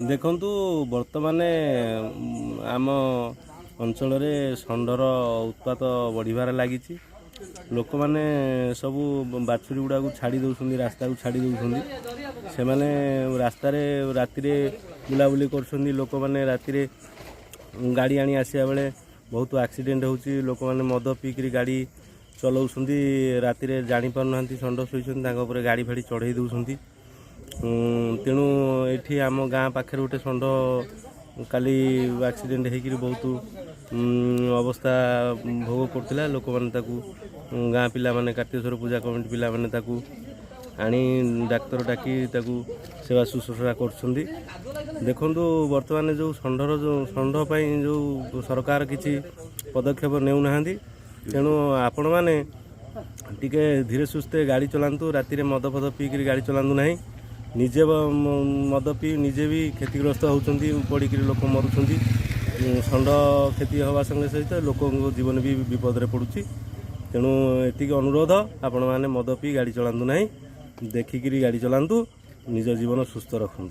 देखंतु वर्तमान आम अंचल षंडर उत्पात बढ़िबार लगी लोक मैंने सबू बाछुरी गुड़ा को छाड़ी दौरान रास्ता को छाड़ी दौरान से मैंने रास्तार राति बुलाबुली कर लोक मैंने राति गाड़ी आनी आसा बेले बहुत एक्सीडेंट होची लोक मैंने मद पीकरी गाड़ी चलाउं राति जापार ना षंड शोई गाड़ी फाड़ी चढ़ई दौरान तेणु ये आम गाँ पाखे गोटे षंड काली एक्सीडेंट होकर बहुत अवस्था भोग करता लोक मैंने गाँ पिला माने कार्तिकेश्वर पूजा कमिटी पिला माने आनी डाक्तर डाकी सेवा शुश्रूषा कर देखु बर्तमान जो षंडर जो षंडपाई जो सरकार किसी पदक्षेप नेउना तेणु आपण मैंने टिके धीरे सुस्थे गाड़ी चलातु राति मद फद पीकरी गाड़ी चलातु ना निजे मद पी निजे भी क्षतिग्रस्त होती पड़ी लोक मरुंच षंड क्षति हवा संगे सहित लोक जीवन भी विपद में पड़ुछि तेणु एतिक अनुरोध आपण मैंने मद पी गाड़ी चलातु ना देखिकी गाड़ी चलातु निज जीवन सुस्थ रखु।